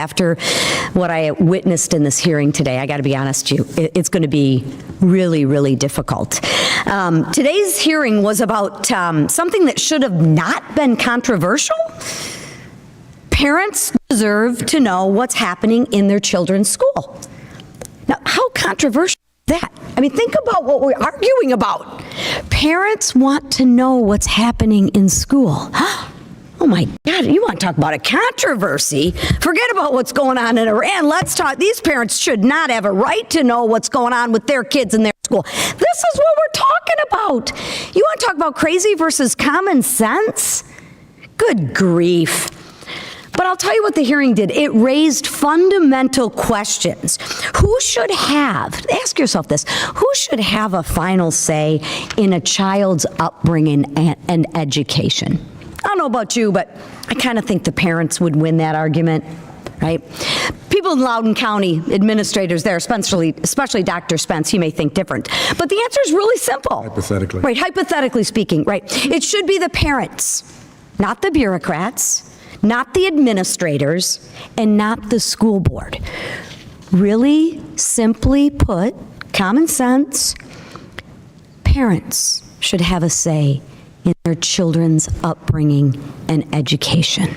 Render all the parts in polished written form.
After what I witnessed in this hearing today, I got to be honest with you, it's going to be really, really difficult. Today's hearing was about something that should have not been controversial. Parents deserve to know what's happening in their children's school. Now, how controversial is that? I mean, think about what we're arguing about. Parents want to know what's happening in school. Oh my God, you want to talk about a controversy? Forget about what's going on in Iran. Let's talk. These parents should not have a right to know what's going on with their kids in their school. This is what we're talking about. You want to talk about crazy versus common sense? Good grief. But I'll tell you what the hearing did. It raised fundamental questions. Who should have, ask yourself this, who should have a final say in a child's upbringing and education? I don't know about you, but I kind of think the parents would win that argument, right? People in Loudoun County, administrators there, especially Dr. Spence, he may think different. But the answer is really simple. Hypothetically. Right, hypothetically speaking, right. It should be the parents, not the bureaucrats, not the administrators, and not the school board. Really, simply put, common sense, parents should have a say in their children's upbringing and education.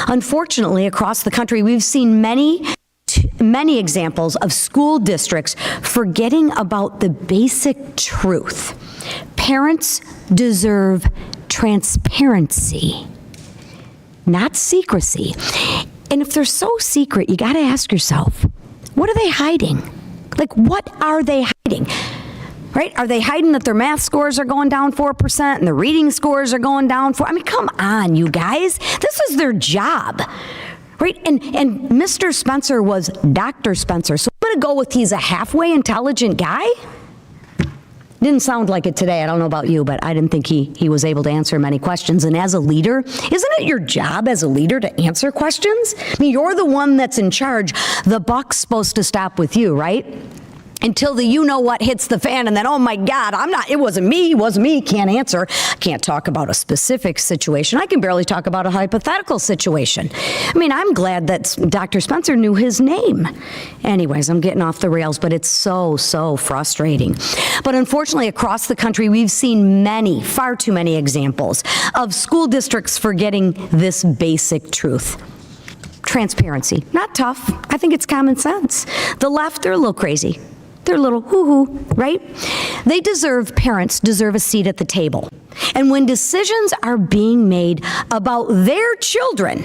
Unfortunately, across the country, we've seen many examples of school districts forgetting about the basic truth. Parents deserve transparency, not secrecy. And if they're so secret, you got to ask yourself, what are they hiding? Like, what are they hiding? Right? Are they hiding that their math scores are going down 4% and the reading scores are going down 4%? I mean, come on, you guys. This is their job. Right? And Mr. Spencer was Dr. Spencer. So I'm going to go with he's a halfway intelligent guy. Didn't sound like it today. I don't know about you, but I didn't think he was able to answer many questions. And as a leader, isn't it your job as a leader to answer questions? I mean, you're the one that's in charge. The buck's supposed to stop with you, right? Until the you-know-what hits the fan, and then, oh my God, it wasn't me, can't answer. Can't talk about a specific situation. I can barely talk about a hypothetical situation. I mean, I'm glad that Dr. Spencer knew his name. Anyways, I'm getting off the rails, but it's so frustrating. But unfortunately, across the country, we've seen far too many examples of school districts forgetting this basic truth. Transparency. Not tough. I think it's common sense. The left, they're a little crazy. They're a little hoo-hoo, right? Parents deserve a seat at the table. And when decisions are being made about their children,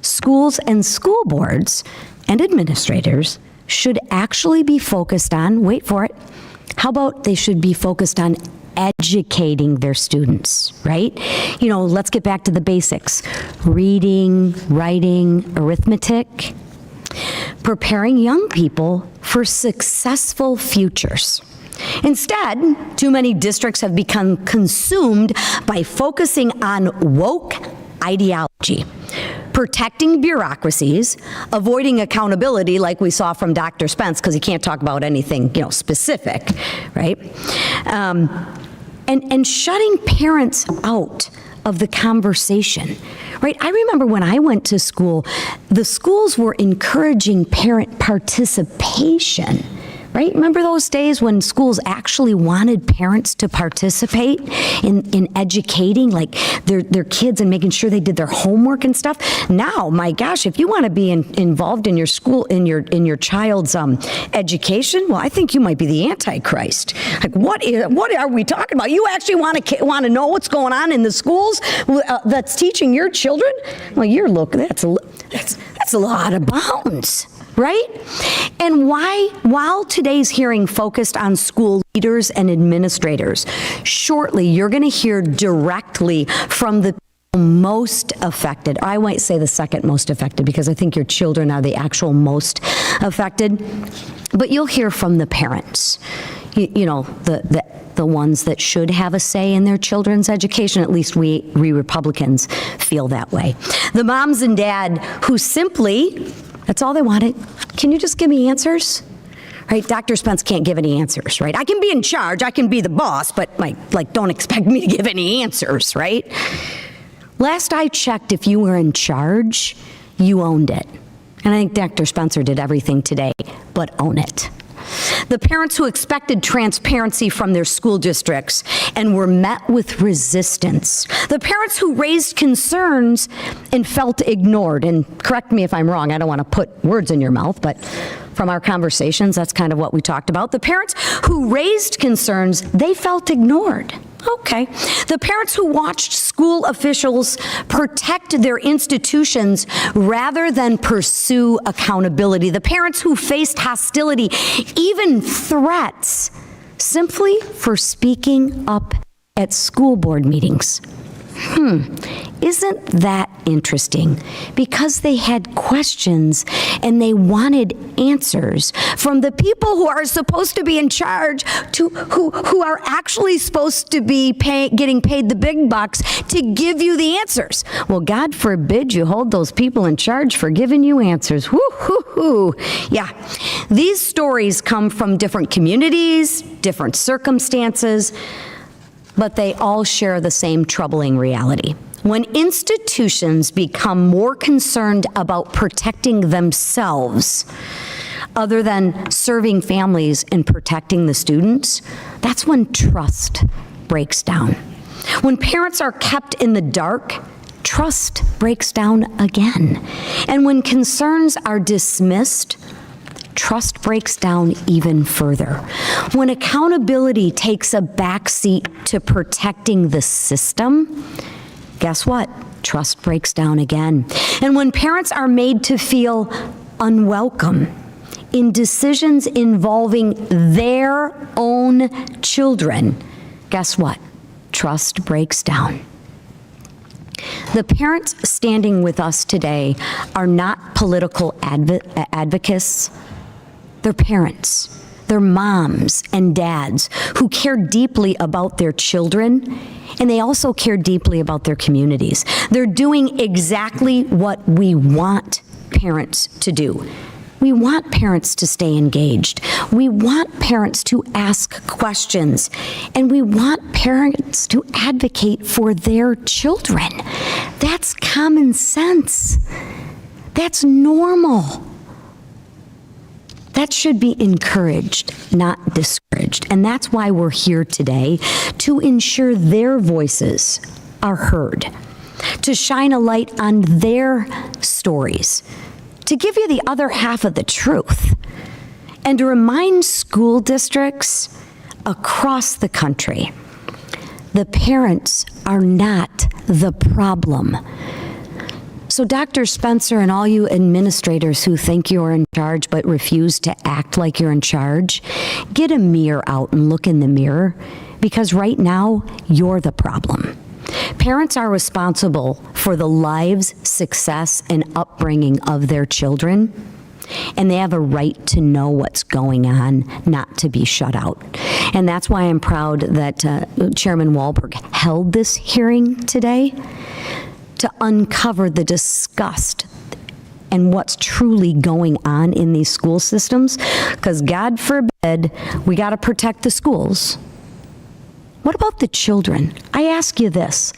schools and school boards and administrators should actually be focused on, wait for it, how about they should be focused on educating their students, right? You know, let's get back to the basics. Reading, writing, arithmetic. Preparing young people for successful futures. Instead, too many districts have become consumed by focusing on woke ideology, protecting bureaucracies, avoiding accountability like we saw from Dr. Spence, because he can't talk about anything, specific, right? And shutting parents out of the conversation, right? I remember when I went to school, the schools were encouraging parent participation, right? Remember those days when schools actually wanted parents to participate in educating, like their kids and making sure they did their homework and stuff? Now, my gosh, if you want to be involved in your school, in your child's education, well, I think you might be the Antichrist. Like, what are we talking about? You actually want to know what's going on in the schools that's teaching your children? Well, that's a lot of bounds. Right? And while today's hearing focused on school leaders and administrators, shortly you're going to hear directly from the most affected. I might say the second most affected because I think your children are the actual most affected. But you'll hear from the parents, the ones that should have a say in their children's education. At least we Republicans feel that way. The moms and dad who simply, that's all they wanted. Can you just give me answers? Right? Dr. Spence can't give any answers, right? I can be in charge, I can be the boss, but don't expect me to give any answers, right? Last I checked, if you were in charge, you owned it. And I think Dr. Spencer did everything today but own it. The parents who expected transparency from their school districts and were met with resistance. The parents who raised concerns and felt ignored. And correct me if I'm wrong, I don't want to put words in your mouth, but from our conversations, that's kind of what we talked about. The parents who raised concerns, they felt ignored. Okay. The parents who watched school officials protect their institutions rather than pursue accountability. The parents who faced hostility, even threats, simply for speaking up at school board meetings. Isn't that interesting? Because they had questions and they wanted answers from the people who are supposed to be in charge, who are actually supposed to be getting paid the big bucks to give you the answers. Well, God forbid you hold those people in charge for giving you answers. Woo-hoo-hoo. Yeah, these stories come from different communities, different circumstances, but they all share the same troubling reality. When institutions become more concerned about protecting themselves other than serving families and protecting the students, that's when trust breaks down. When parents are kept in the dark, trust breaks down again. And when concerns are dismissed, trust breaks down even further. When accountability takes a backseat to protecting the system, guess what? Trust breaks down again. And when parents are made to feel unwelcome in decisions involving their own children, guess what? Trust breaks down. The parents standing with us today are not political advocates. They're parents. They're moms and dads who care deeply about their children, and they also care deeply about their communities. They're doing exactly what we want parents to do. We want parents to stay engaged. We want parents to ask questions, and we want parents to advocate for their children. That's common sense. That's normal. That should be encouraged, not discouraged. And that's why we're here today, to ensure their voices are heard, to shine a light on their stories, to give you the other half of the truth, and to remind school districts across the country, the parents are not the problem. So Dr. Spencer and all you administrators who think you're in charge but refuse to act like you're in charge, get a mirror out and look in the mirror, because right now you're the problem. Parents are responsible for the lives, success, and upbringing of their children, and they have a right to know what's going on, not to be shut out. And that's why I'm proud that Chairman Wahlberg held this hearing today, to uncover the disgust and what's truly going on in these school systems, because God forbid we got to protect the schools. What about the children? I ask you this,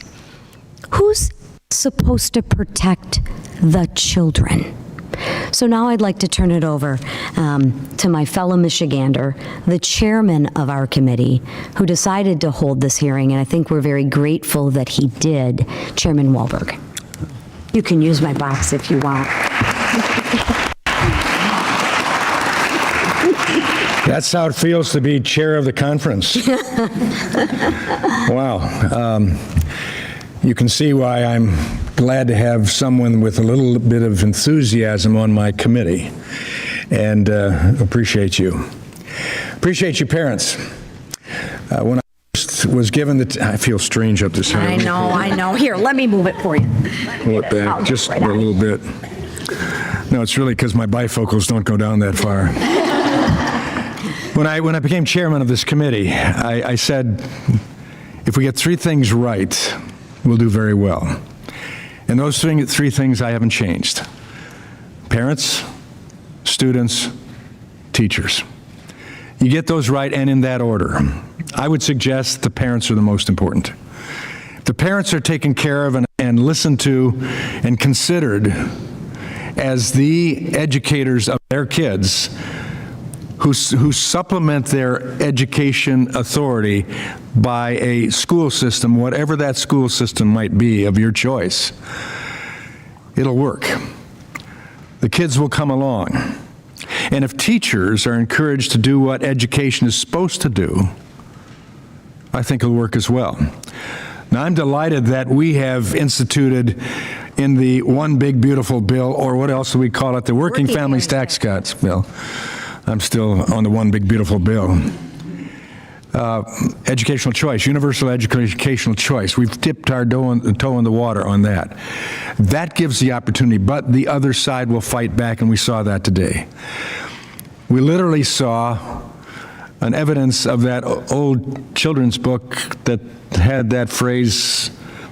who's supposed to protect the children? So now I'd like to turn it over to my fellow Michigander, the chairman of our committee, who decided to hold this hearing, and I think we're very grateful that he did, Chairman Wahlberg. You can use my box if you want. That's how it feels to be chair of the conference. Wow. You can see why I'm glad to have someone with a little bit of enthusiasm on my committee, and appreciate you. Appreciate you, parents. When I first was given I feel strange up this I know. Here, let me move it for you. Pull it back just a little bit. No, it's really because my bifocals don't go down that far. When I became chairman of this committee, I said, if we get three things right, we'll do very well. And those three things I haven't changed. Parents, students, teachers. You get those right, and in that order. I would suggest the parents are the most important. The parents are taken care of and listened to and considered, as the educators of their kids who supplement their education authority by a school system, whatever that school system might be of your choice, it'll work. The kids will come along. And if teachers are encouraged to do what education is supposed to do, I think it'll work as well. Now, I'm delighted that we have instituted in the One Big Beautiful Bill, or what else do we call it, the Working Families Tax Cuts Bill. I'm still on the One Big Beautiful Bill. Educational choice, universal educational choice. We've dipped our toe in the water on that. That gives the opportunity, but the other side will fight back, and we saw that today. We literally saw an evidence of that old children's book that had that phrase,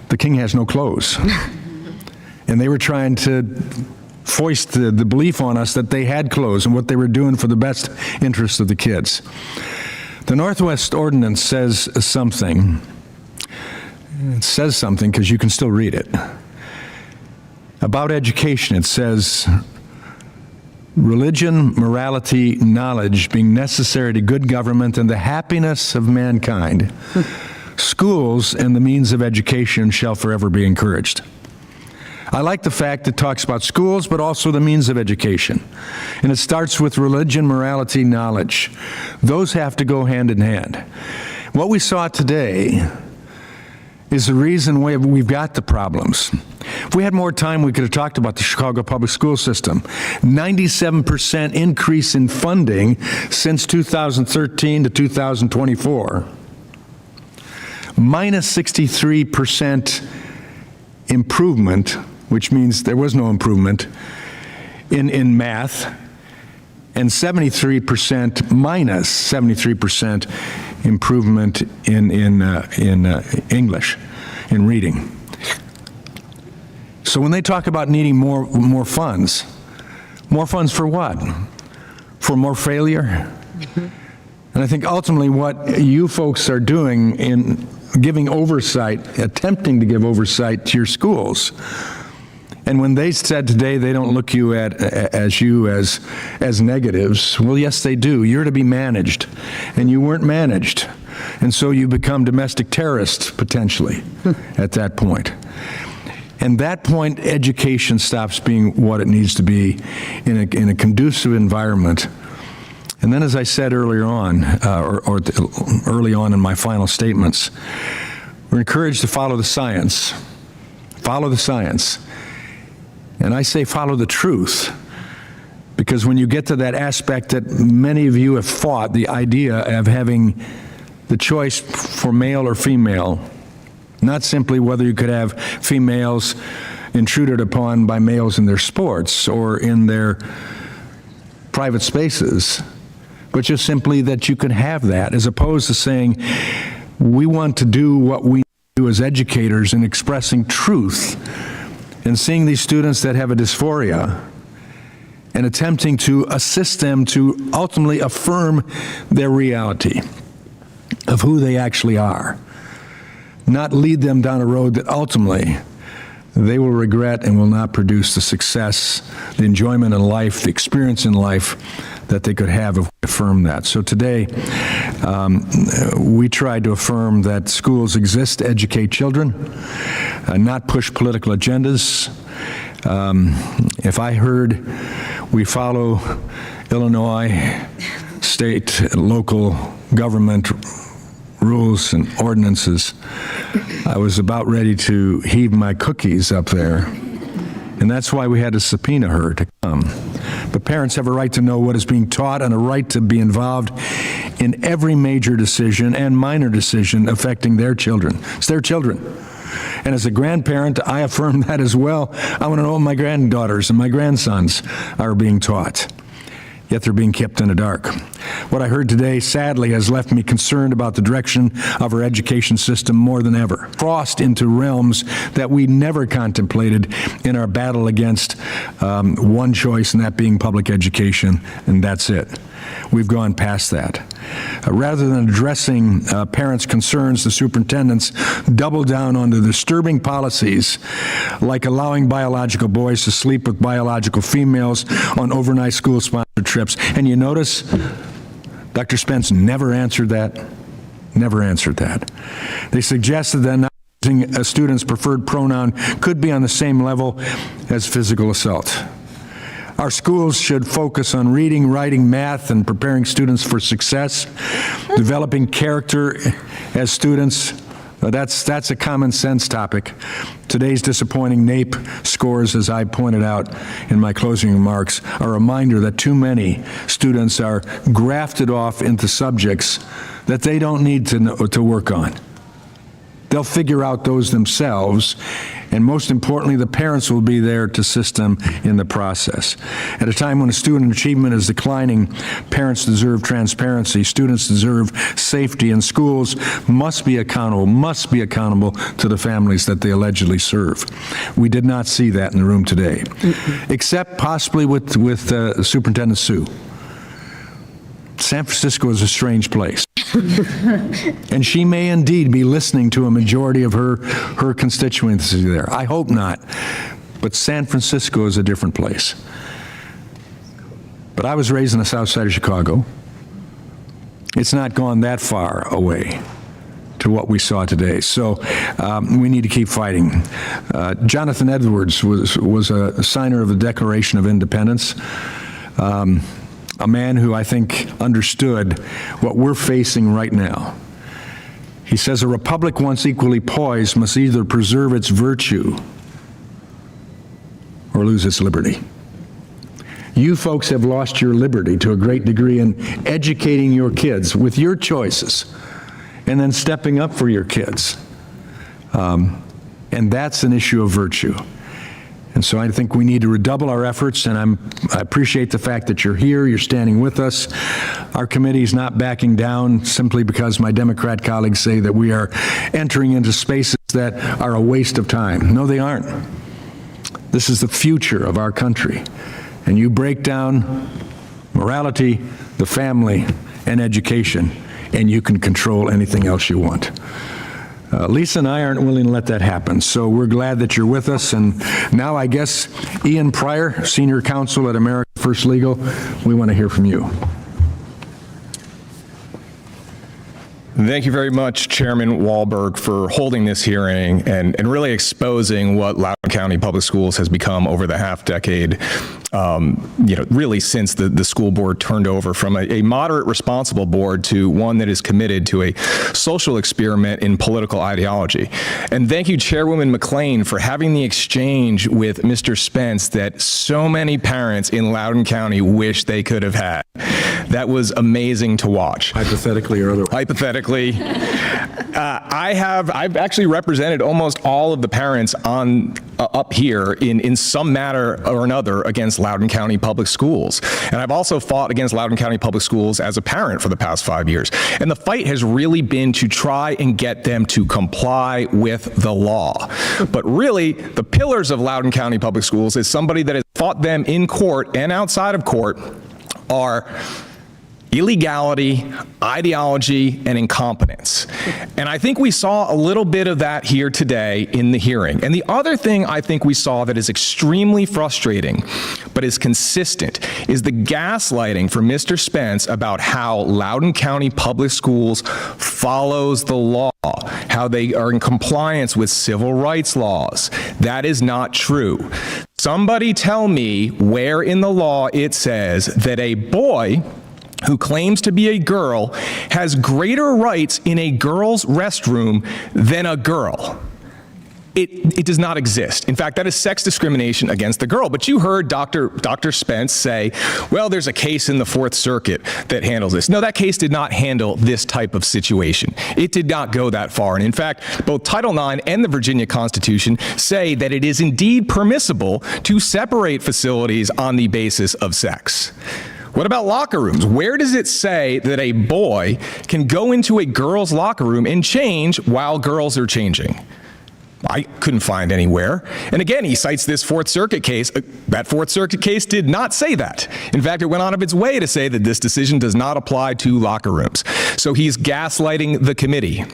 "The king has no clothes." And they were trying to foist the belief on us that they had clothes and what they were doing for the best interest of the kids. The Northwest Ordinance says something. It says something because you can still read it. About education, it says, religion, morality, knowledge being necessary to good government and the happiness of mankind, schools and the means of education shall forever be encouraged. I like the fact it talks about schools, but also the means of education. And it starts with religion, morality, knowledge. Those have to go hand in hand. What we saw today is the reason we've got the problems. If we had more time, we could have talked about the Chicago public school system. 97% increase in funding since 2013 to 2024. Minus 63% improvement, which means there was no improvement in math, and 73% minus 73% improvement in English, in reading. So when they talk about needing more funds for what? For more failure? And I think ultimately what you folks are doing in giving oversight, attempting to give oversight to your schools, and when they said today they don't look you as negatives, well, yes, they do. You're to be managed, and you weren't managed, and so you become domestic terrorists potentially at that point. And that point, education stops being what it needs to be in a conducive environment. And then, as I said earlier on, or early on in my final statements, we're encouraged to follow the science. Follow the science. And I say follow the truth, because when you get to that aspect that many of you have fought, the idea of having the choice for male or female, not simply whether you could have females intruded upon by males in their sports or in their private spaces, but just simply that you could have that, as opposed to saying, we want to do what we do as educators in expressing truth and seeing these students that have a dysphoria and attempting to assist them to ultimately affirm their reality of who they actually are, not lead them down a road that ultimately they will regret and will not produce the success, the enjoyment in life, the experience in life that they could have if we affirm that. So today, we tried to affirm that schools exist to educate children, not push political agendas. If I heard we follow Illinois state, local government rules and ordinances, I was about ready to heave my cookies up there. And that's why we had to subpoena her to come. But parents have a right to know what is being taught and a right to be involved in every major decision and minor decision affecting their children. It's their children. And as a grandparent, I affirm that as well. I want to know what my granddaughters and my grandsons are being taught. Yet they're being kept in the dark. What I heard today, sadly, has left me concerned about the direction of our education system more than ever. Crossed into realms that we never contemplated in our battle against one choice, and that being public education, and that's it. We've gone past that. Rather than addressing parents' concerns, the superintendents doubled down on the disturbing policies like allowing biological boys to sleep with biological females on overnight school-sponsored trips. And you notice Dr. Spence never answered that. Never answered that. They suggested that not using a student's preferred pronoun could be on the same level as physical assault. Our schools should focus on reading, writing, math, and preparing students for success, developing character as students. That's a common sense topic. Today's disappointing NAEP scores, as I pointed out in my closing remarks, are a reminder that too many students are grafted off into subjects that they don't need to work on. They'll figure out those themselves, and most importantly, the parents will be there to assist them in the process. At a time when student achievement is declining, parents deserve transparency, students deserve safety, and schools must be accountable to the families that they allegedly serve. We did not see that in the room today, except possibly with Superintendent Sue. San Francisco is a strange place. And she may indeed be listening to a majority of her constituency there. I hope not. But San Francisco is a different place. But I was raised in the south side of Chicago. It's not gone that far away to what we saw today. So we need to keep fighting. Jonathan Edwards was a signer of the Declaration of Independence. A man who I think understood what we're facing right now. He says, a republic once equally poised must either preserve its virtue or lose its liberty. You folks have lost your liberty to a great degree in educating your kids with your choices and then stepping up for your kids. And that's an issue of virtue. And so I think we need to redouble our efforts, and I appreciate the fact that you're here, you're standing with us. Our committee is not backing down simply because my Democrat colleagues say that we are entering into spaces that are a waste of time. No, they aren't. This is the future of our country. And you break down morality, the family, and education, and you can control anything else you want. Lisa and I aren't willing to let that happen, so we're glad that you're with us. And now I guess Ian Pryor, Senior Counsel at America First Legal, we want to hear from you. Thank you very much, Chairman Wahlberg, for holding this hearing and really exposing what Loudoun County Public Schools has become over the half decade, really since the school board turned over from a moderate, responsible board to one that is committed to a social experiment in political ideology. And thank you, Chairwoman McLean, for having the exchange with Mr. Spence that so many parents in Loudoun County wish they could have had. That was amazing to watch. Hypothetically or otherwise? Hypothetically. I've actually represented almost all of the parents up here in some manner or another against Loudoun County Public Schools. And I've also fought against Loudoun County Public Schools as a parent for the past 5 years. And the fight has really been to try and get them to comply with the law. But really, the pillars of Loudoun County Public Schools, as somebody that has fought them in court and outside of court, are illegality, ideology, and incompetence. And I think we saw a little bit of that here today in the hearing. And the other thing I think we saw that is extremely frustrating, but is consistent, is the gaslighting from Mr. Spence about how Loudoun County Public Schools follows the law, how they are in compliance with civil rights laws. That is not true. Somebody tell me where in the law it says that a boy who claims to be a girl has greater rights in a girl's restroom than a girl. It does not exist. In fact, that is sex discrimination against the girl. But you heard Dr. Spence say, well, there's a case in the Fourth Circuit that handles this. No, that case did not handle this type of situation. It did not go that far. And in fact, both Title IX and the Virginia Constitution say that it is indeed permissible to separate facilities on the basis of sex. What about locker rooms? Where does it say that a boy can go into a girl's locker room and change while girls are changing? I couldn't find anywhere. And again, he cites this Fourth Circuit case. That Fourth Circuit case did not say that. In fact, it went out of its way to say that this decision does not apply to locker rooms. So he's gaslighting the committee.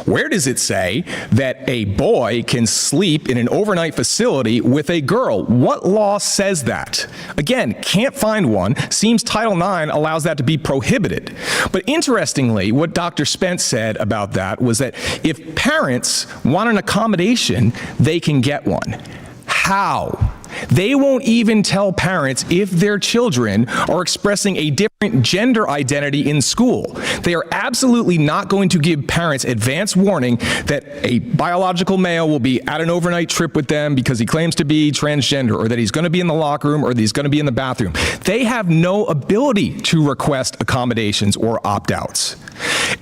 Where does it say that a boy can sleep in an overnight facility with a girl? What law says that? Again, can't find one. Seems Title IX allows that to be prohibited. But interestingly, what Dr. Spence said about that was that if parents want an accommodation, they can get one. How? They won't even tell parents if their children are expressing a different gender identity in school. They are absolutely not going to give parents advance warning that a biological male will be at an overnight trip with them because he claims to be transgender, or that he's going to be in the locker room, or that he's going to be in the bathroom. They have no ability to request accommodations or opt-outs.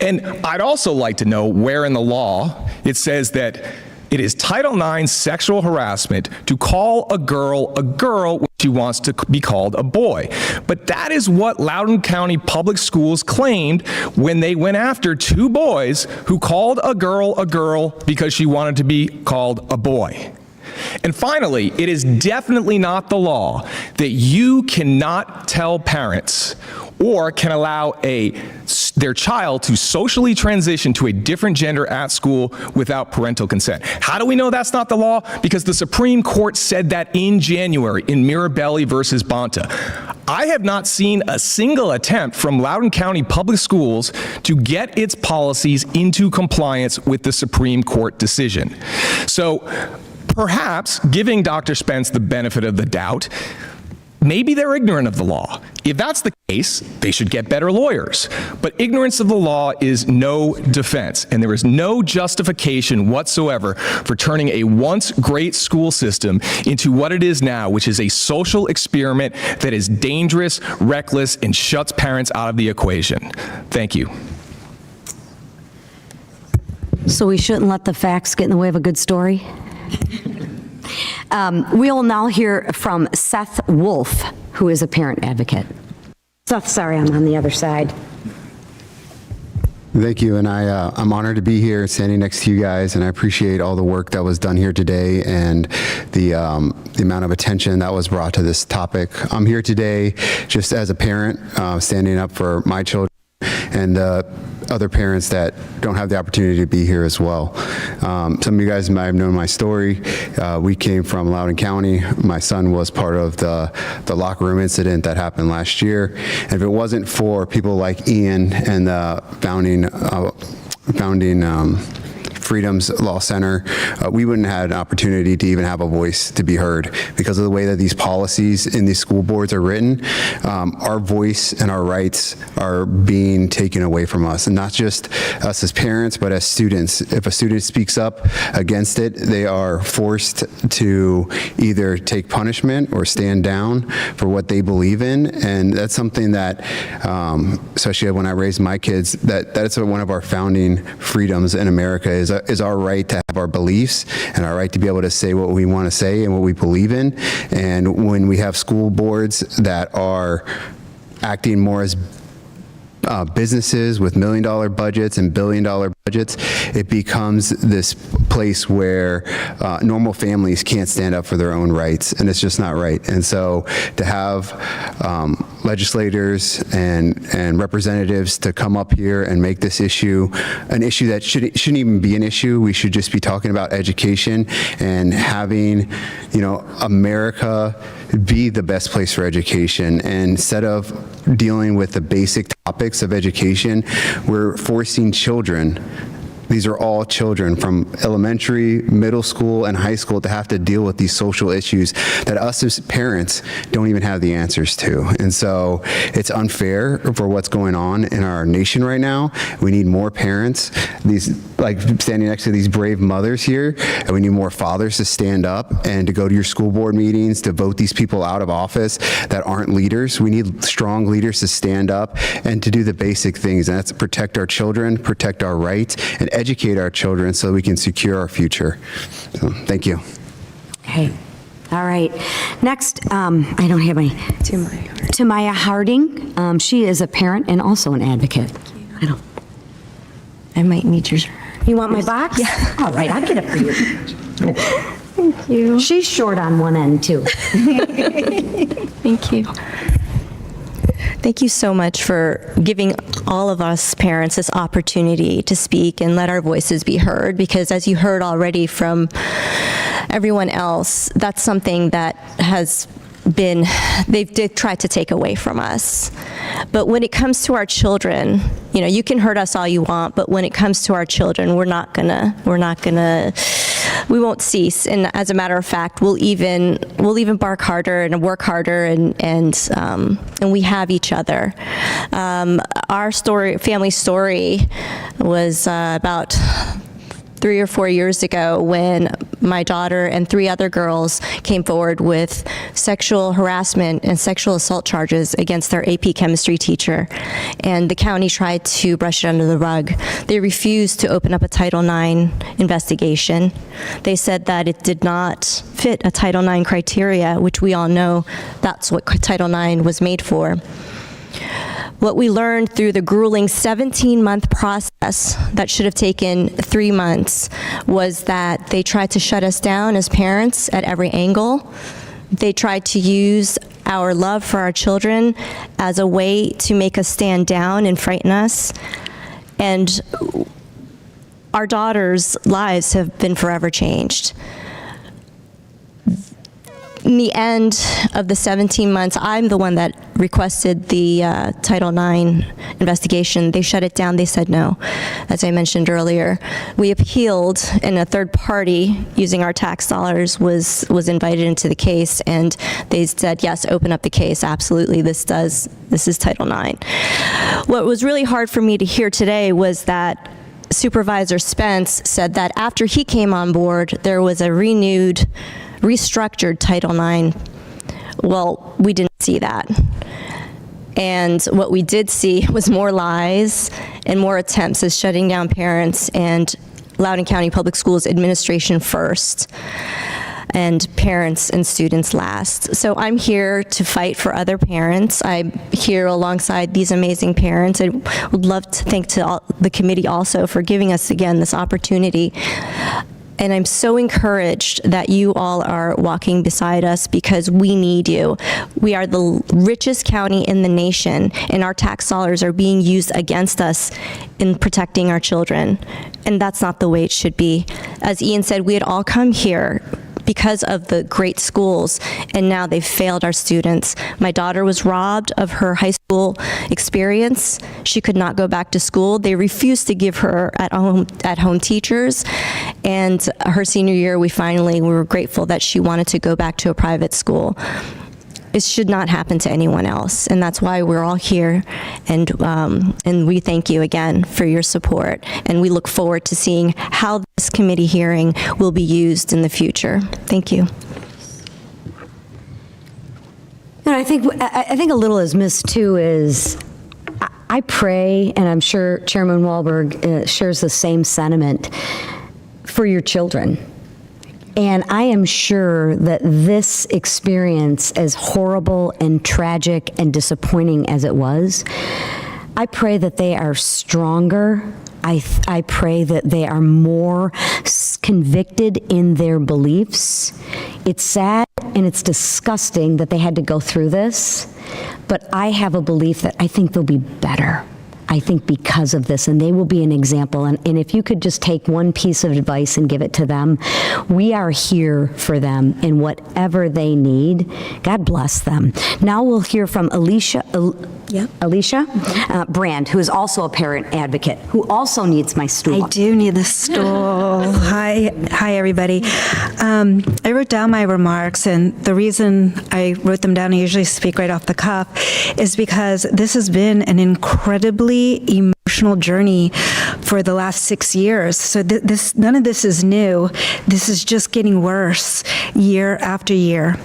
And I'd also like to know where in the law it says that it is Title IX sexual harassment to call a girl when she wants to be called a boy. But that is what Loudoun County Public Schools claimed when they went after two boys who called a girl because she wanted to be called a boy. And finally, it is definitely not the law that you cannot tell parents or can allow their child to socially transition to a different gender at school without parental consent. How do we know that's not the law? Because the Supreme Court said that in January in Mirabelli versus Bonta. I have not seen a single attempt from Loudoun County Public Schools to get its policies into compliance with the Supreme Court decision. So perhaps giving Dr. Spence the benefit of the doubt, maybe they're ignorant of the law. If that's the case, they should get better lawyers. But ignorance of the law is no defense, and there is no justification whatsoever for turning a once great school system into what it is now, which is a social experiment that is dangerous, reckless, and shuts parents out of the equation. Thank you. So we shouldn't let the facts get in the way of a good story? We will now hear from Seth Wolf, who is a parent advocate. Seth, sorry, I'm on the other side. Thank you, and I'm honored to be here standing next to you guys, and I appreciate all the work that was done here today and the amount of attention that was brought to this topic. I'm here today just as a parent, standing up for my children and other parents that don't have the opportunity to be here as well. Some of you guys might have known my story. We came from Loudoun County. My son was part of the locker room incident that happened last year. And if it wasn't for people like Ian and the founding Freedoms Law Center, we wouldn't have had an opportunity to even have a voice to be heard because of the way that these policies in these school boards are written. Our voice and our rights are being taken away from us, and not just us as parents, but as students. If a student speaks up against it, they are forced to either take punishment or stand down for what they believe in, and that's something that, especially when I raised my kids, that's one of our founding freedoms in America is our right to have our beliefs and our right to be able to say what we want to say and what we believe in. And when we have school boards that are acting more as businesses with million-dollar budgets and billion-dollar budgets, it becomes this place where normal families can't stand up for their own rights, and it's just not right. And so to have legislators and representatives to come up here and make this issue an issue that shouldn't even be an issue. We should just be talking about education and having, America be the best place for education. And instead of dealing with the basic topics of education, we're forcing children. These are all children from elementary, middle school, and high school to have to deal with these social issues that us as parents don't even have the answers to. And so it's unfair for what's going on in our nation right now. We need more parents, like standing next to these brave mothers here, and we need more fathers to stand up and to go to your school board meetings, to vote these people out of office that aren't leaders. We need strong leaders to stand up and to do the basic things, and that's to protect our children, protect our rights, and educate our children so we can secure our future. So, thank you. Okay. All right. Next, I don't have any. Tamaya Harding. She is a parent and also an advocate. I might need your You want my box? Yeah. All right, I'll get it for you. Thank you. She's short on one end, too. Thank you. Thank you so much for giving all of us parents this opportunity to speak and let our voices be heard, because as you heard already from everyone else, that's something that has been, they've tried to take away from us. But when it comes to our children, you know, you can hurt us all you want, but when it comes to our children, we won't cease. And as a matter of fact, we'll even bark harder and work harder, and we have each other. Our family story was about 3 or 4 years ago when my daughter and 3 other girls came forward with sexual harassment and sexual assault charges against their AP chemistry teacher. And the county tried to brush it under the rug. They refused to open up a Title IX investigation. They said that it did not fit a Title IX criteria, which we all know that's what Title IX was made for. What we learned through the grueling 17-month process that should have taken 3 months was that they tried to shut us down as parents at every angle. They tried to use our love for our children as a way to make us stand down and frighten us. And our daughters' lives have been forever changed. In the end of the 17 months, I'm the one that requested the Title IX investigation. They shut it down. They said no, as I mentioned earlier. We appealed, and a third party, using our tax dollars, was invited into the case, and they said, yes, open up the case. Absolutely, this is Title IX. What was really hard for me to hear today was that Supervisor Spence said that after he came on board, there was a restructured Title IX. Well, we didn't see that. And what we did see was more lies and more attempts at shutting down parents and Loudoun County Public Schools administration first, and parents and students last. So I'm here to fight for other parents. I'm here alongside these amazing parents. I would love to thank the committee also for giving us again this opportunity. And I'm so encouraged that you all are walking beside us, because we need you. We are the richest county in the nation, and our tax dollars are being used against us in protecting our children. And that's not the way it should be. As Ian said, we had all come here because of the great schools, and now they've failed our students. My daughter was robbed of her high school experience. She could not go back to school. They refused to give her at-home teachers, and her senior year, we were grateful that she wanted to go back to a private school. It should not happen to anyone else, and that's why we're all here, and we thank you again for your support, and we look forward to seeing how this committee hearing will be used in the future. Thank you. And I think a little is missed too is, I pray, and I'm sure Chairman Wahlberg shares the same sentiment, for your children. And I am sure that this experience, as horrible and tragic and disappointing as it was, I pray that they are stronger. I pray that they are more convicted in their beliefs. It's sad and it's disgusting that they had to go through this, but I have a belief that I think they'll be better. I think because of this, and they will be an example. And if you could just take one piece of advice and give it to them, we are here for them in whatever they need. God bless them. Now we'll hear from Alicia Brand, who is also a parent advocate, who also needs my stool. I do need the stool. Hi, everybody. I wrote down my remarks, and the reason I wrote them down, I usually speak right off the cuff, is because this has been an incredibly emotional journey for the last 6 years. So none of this is new. This is just getting worse year after year.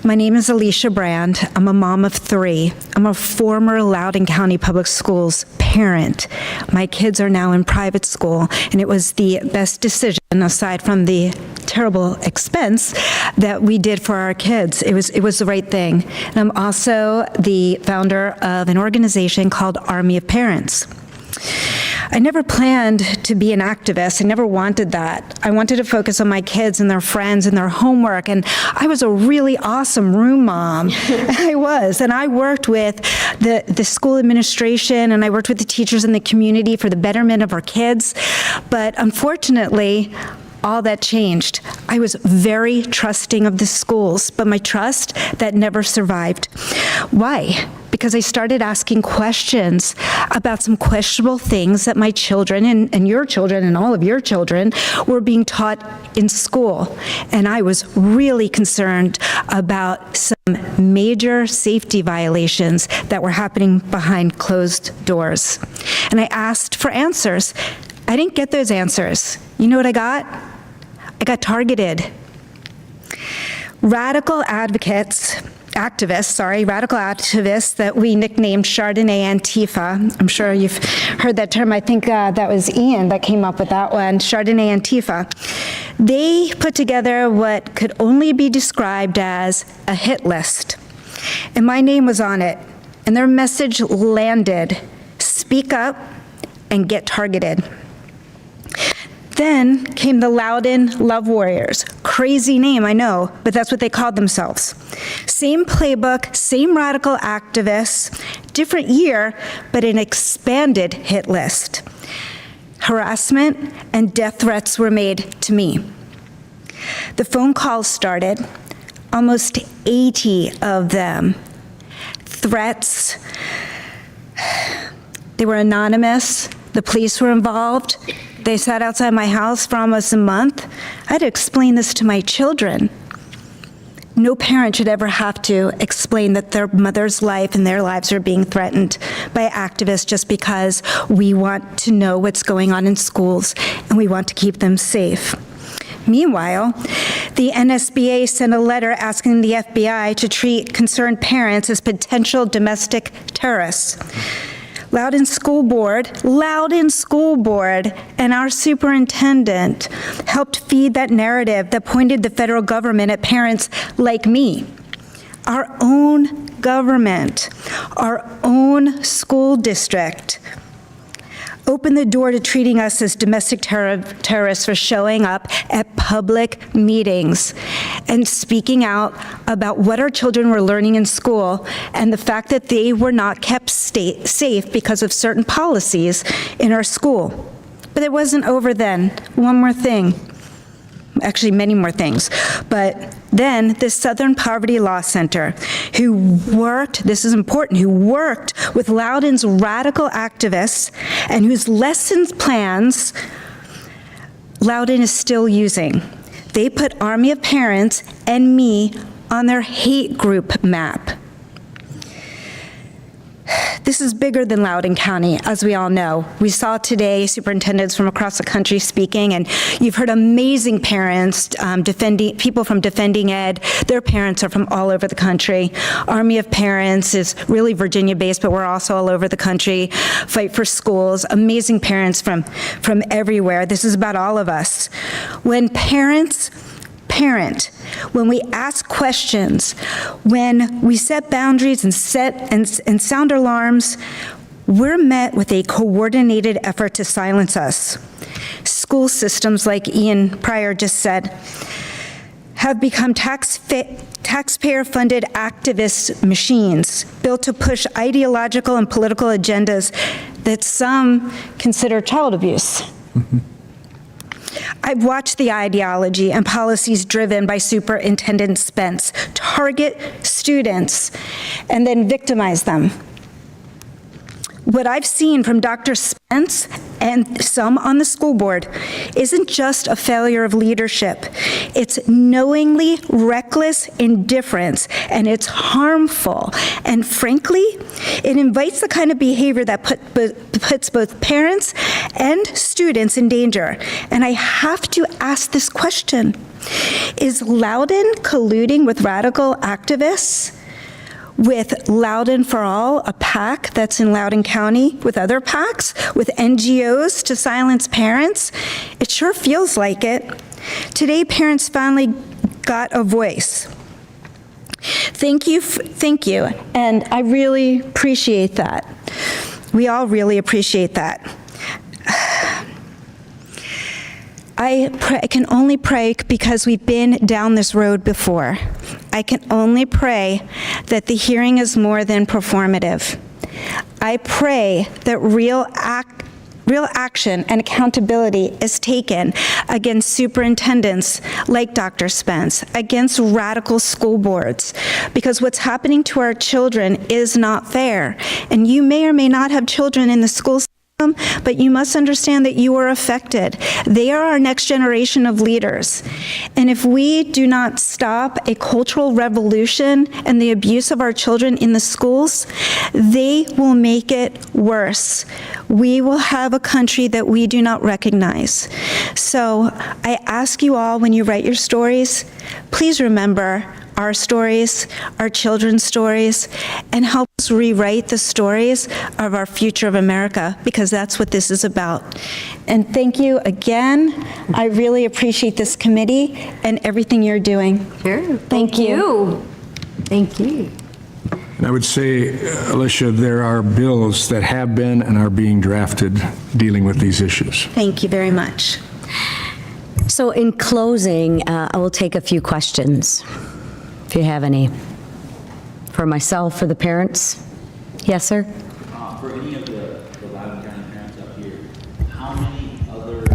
My name is Alicia Brand. I'm a mom of 3. I'm a former Loudoun County Public Schools parent. My kids are now in private school, and it was the best decision, aside from the terrible expense, that we did for our kids. It was the right thing. And I'm also the founder of an organization called Army of Parents. I never planned to be an activist. I never wanted that. I wanted to focus on my kids and their friends and their homework, and I was a really awesome room mom. I was, and I worked with the school administration, and I worked with the teachers in the community for the betterment of our kids, but unfortunately, all that changed. I was very trusting of the schools, but my trust, that never survived. Why? Because I started asking questions about some questionable things that my children and your children and all of your children were being taught in school. And I was really concerned about some major safety violations that were happening behind closed doors. And I asked for answers. I didn't get those answers. You know what I got? I got targeted. Radical activists that we nicknamed Chardonnay Antifa. I'm sure you've heard that term. I think that was Ian that came up with that one, Chardonnay Antifa. They put together what could only be described as a hit list. And my name was on it. And their message landed: speak up and get targeted. Then came the Loudoun Love Warriors. Crazy name, I know, but that's what they called themselves. Same playbook, same radical activists, different year, but an expanded hit list. Harassment and death threats were made to me. The phone calls started, almost 80 of them. Threats. They were anonymous. The police were involved. They sat outside my house for almost a month. I had to explain this to my children. No parent should ever have to explain that their mother's life and their lives are being threatened by activists just because we want to know what's going on in schools and we want to keep them safe. Meanwhile, the NSBA sent a letter asking the FBI to treat concerned parents as potential domestic terrorists. Loudoun School Board, and our superintendent helped feed that narrative that pointed the federal government at parents like me. Our own government, our own school district, opened the door to treating us as domestic terrorists for showing up at public meetings and speaking out about what our children were learning in school and the fact that they were not kept safe because of certain policies in our school. But it wasn't over then. One more thing. Actually, many more things. But then the Southern Poverty Law Center, who worked, this is important, who worked with Loudoun's radical activists and whose lessons plans Loudoun is still using. They put Army of Parents and me on their hate group map. This is bigger than Loudoun County, as we all know. We saw today superintendents from across the country speaking, and you've heard amazing parents, people from Defending Ed. Their parents are from all over the country. Army of Parents is really Virginia-based, but we're also all over the country. Fight for Schools, amazing parents from everywhere. This is about all of us. When when we ask questions, when we set boundaries and sound alarms, we're met with a coordinated effort to silence us. School systems, like Ian Pryor just said, have become taxpayer-funded activist machines built to push ideological and political agendas that some consider child abuse. I've watched the ideology and policies driven by Superintendent Spence target students and then victimize them. What I've seen from Dr. Spence and some on the school board isn't just a failure of leadership. It's knowingly reckless indifference, and it's harmful. And frankly, it invites the kind of behavior that puts both parents and students in danger. And I have to ask this question: is Loudoun colluding with radical activists? With Loudoun for All, a PAC that's in Loudoun County, with other PACs, with NGOs to silence parents? It sure feels like it. Today, parents finally got a voice. Thank you, and I really appreciate that. We all really appreciate that. I can only pray because we've been down this road before. I can only pray that the hearing is more than performative. I pray that real action and accountability is taken against superintendents like Dr. Spence, against radical school boards, because what's happening to our children is not fair. And you may or may not have children in the school system, but you must understand that you are affected. They are our next generation of leaders. And if we do not stop a cultural revolution and the abuse of our children in the schools, they will make it worse. We will have a country that we do not recognize. So I ask you all, when you write your stories, please remember our stories, our children's stories, and help us rewrite the stories of our future of America, because that's what this is about. And thank you again. I really appreciate this committee and everything you're doing. Sure. Thank you. Thank you. And I would say, Alicia, there are bills that have been and are being drafted dealing with these issues. Thank you very much. So in closing, I will take a few questions, if you have any. For myself, for the parents? Yes, sir? For any of the Loudoun County parents up here, how many other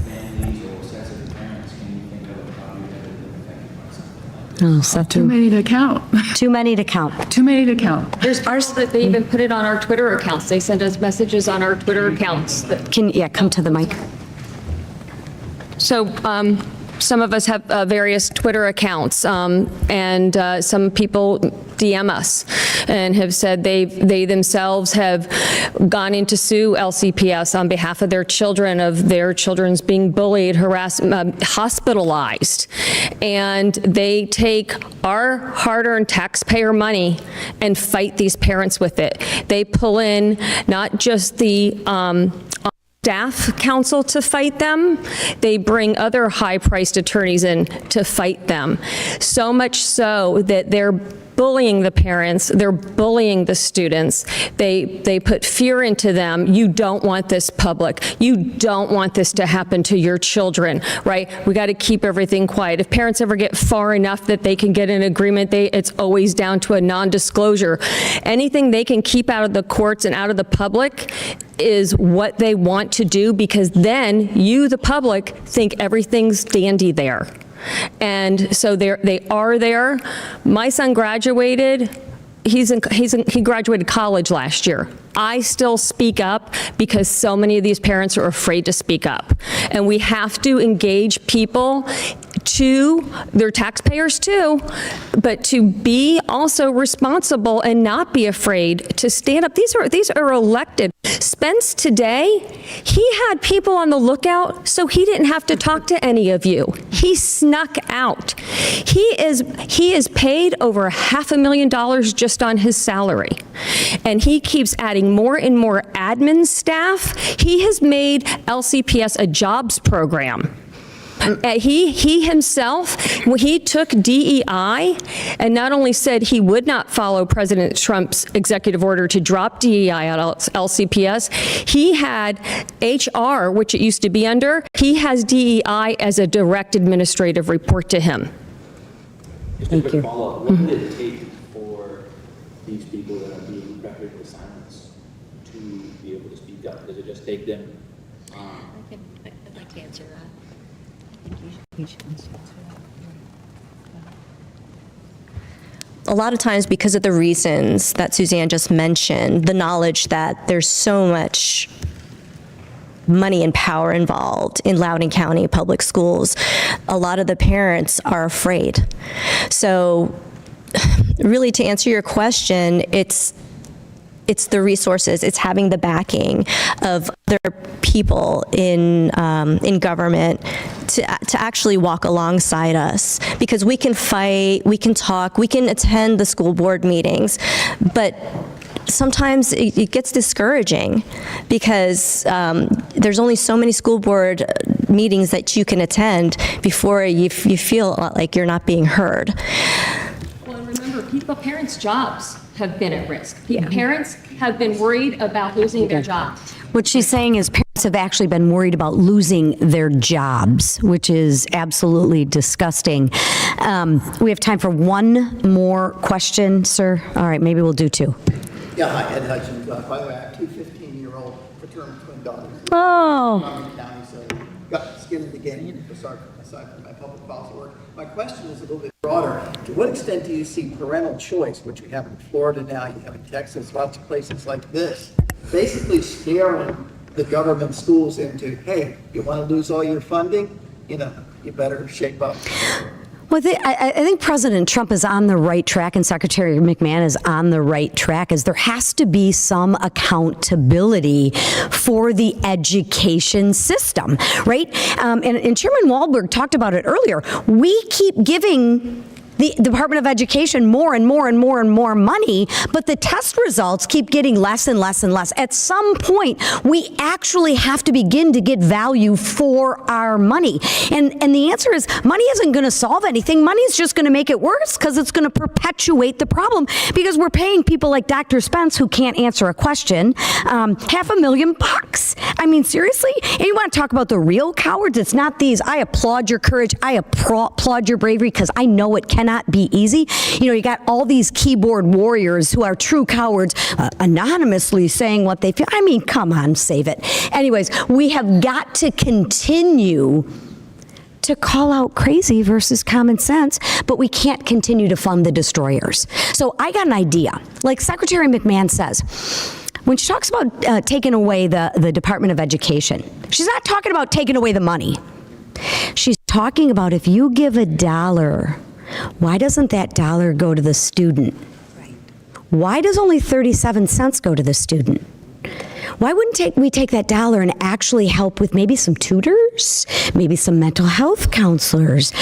families or sets of parents can you think of probably that have been affected by something like this? Oh, Seth, Too many to count. too many to count. Too many to count. There's ours that they even put it on our Twitter accounts. They send us messages on our Twitter accounts. Come to the mic. So some of us have various Twitter accounts, and some people DM us and have said they themselves have gone in to sue LCPS on behalf of their children, of their children's being bullied, harassed, hospitalized. And they take our hard-earned taxpayer money and fight these parents with it. They pull in not just the staff counsel to fight them, they bring other high-priced attorneys in to fight them. So much so that they're bullying the parents, they're bullying the students, they put fear into them. You don't want this public. You don't want this to happen to your children, right? We got to keep everything quiet. If parents ever get far enough that they can get an agreement, it's always down to a non-disclosure. Anything they can keep out of the courts and out of the public is what they want to do, because then you, the public, think everything's dandy there. And so they are there. My son graduated. He graduated college last year. I still speak up because so many of these parents are afraid to speak up. And we have to engage people they're taxpayers too, but to be also responsible and not be afraid to stand up. These are elected. Spence today, he had people on the lookout so he didn't have to talk to any of you. He snuck out. He is paid over $500,000 just on his salary. And he keeps adding more and more admin staff. He has made LCPS a jobs program. He himself, he took DEI and not only said he would not follow President Trump's executive order to drop DEI at LCPS, he had HR, which it used to be under, he has DEI as a direct administrative report to him. Just a quick follow-up. What would it take for these people that are being threatened with silence to be able to speak up? Does it just take them? I'd like to answer that. A lot of times, because of the reasons that Suzanne just mentioned, the knowledge that there's so much money and power involved in Loudoun County public schools, a lot of the parents are afraid. So really, to answer your question, it's the resources, it's having the backing of other people in government to actually walk alongside us, because we can fight, we can talk, we can attend the school board meetings, but sometimes it gets discouraging because there's only so many school board meetings that you can attend before you feel like you're not being heard. Well, and remember, parents' jobs have been at risk. Parents have been worried about losing their jobs. What she's saying is parents have actually been worried about losing their jobs, which is absolutely disgusting. We have time for one more question, sir. All right, maybe we'll do two. Yeah, hi, Ed Hutchins. By the way, I have two 15-year-old fraternal twin daughters. Oh. Montgomery County, so got skin in the game aside from my public policy work. My question is a little bit broader. To what extent do you see parental choice, which we have in Florida now, you have in Texas, lots of places like this, basically scaring the government schools into, hey, you want to lose all your funding? You know, you better shape up. Well, I think President Trump is on the right track and Secretary McMahon is on the right track, as there has to be some accountability for the education system, right? And Chairman Wahlberg talked about it earlier. We keep giving the Department of Education more and more and more and more money, but the test results keep getting less and less and less. At some point, we actually have to begin to get value for our money. And the answer is money isn't going to solve anything. Money is just going to make it worse because it's going to perpetuate the problem, because we're paying people like Dr. Spence who can't answer a question $500,000. I mean, seriously? And you want to talk about the real cowards? It's not these. I applaud your courage. I applaud your bravery, because I know it cannot be easy. You know, you got all these keyboard warriors who are true cowards anonymously saying what they feel. I mean, come on, save it. Anyways, we have got to continue to call out crazy versus common sense, but we can't continue to fund the destroyers. So I got an idea. Like Secretary McMahon says, when she talks about taking away the Department of Education, she's not talking about taking away the money. She's talking about, if you give $1, why doesn't that dollar go to the student? Why does only 37 cents go to the student? Why wouldn't we take that dollar and actually help with maybe some tutors, maybe some mental health counselors,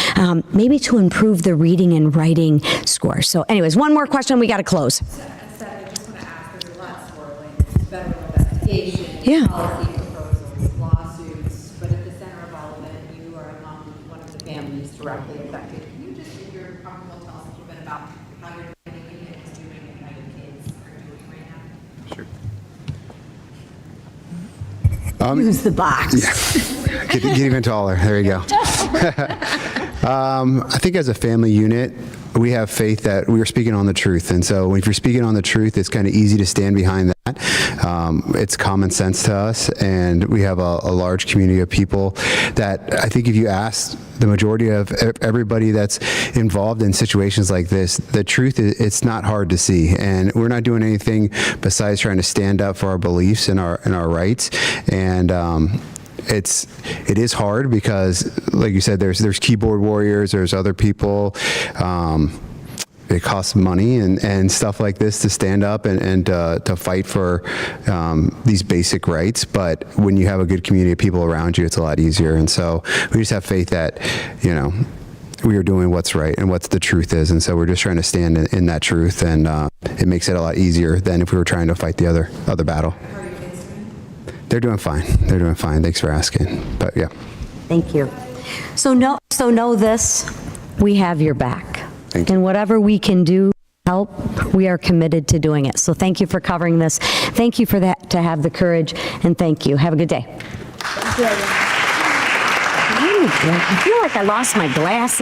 maybe to improve the reading and writing score? So anyways, one more question, we got to close. I just want to ask, there's a lot swirling, federal investigation, Yeah. policy proposals, lawsuits, but at the center of all of it, you are among one of the families directly affected. Can you just, if you're comfortable, tell us a little bit about how your unit is doing and how your kids are doing right now? Sure. Use the box. Get even taller. There you go. I think as a family unit, we have faith that we are speaking on the truth. And so if you're speaking on the truth, it's kind of easy to stand behind that. It's common sense to us. And we have a large community of people that I think if you ask the majority of everybody that's involved in situations like this, the truth is it's not hard to see. And we're not doing anything besides trying to stand up for our beliefs and our rights. And it is hard because, like you said, there's keyboard warriors, there's other people. It costs money and stuff like this to stand up and to fight for these basic rights. But when you have a good community of people around you, it's a lot easier. And so we just have faith that, you know, we are doing what's right and what the truth is. And so we're just trying to stand in that truth. And it makes it a lot easier than if we were trying to fight the other battle. How are your kids doing? They're doing fine. They're doing fine. Thanks for asking. But yeah. Thank you. So know this, we have your back. Thank you. And whatever we can do to help, we are committed to doing it. So thank you for covering this. Thank you for that, to have the courage, and thank you. Have a good day. I feel like I lost my glasses.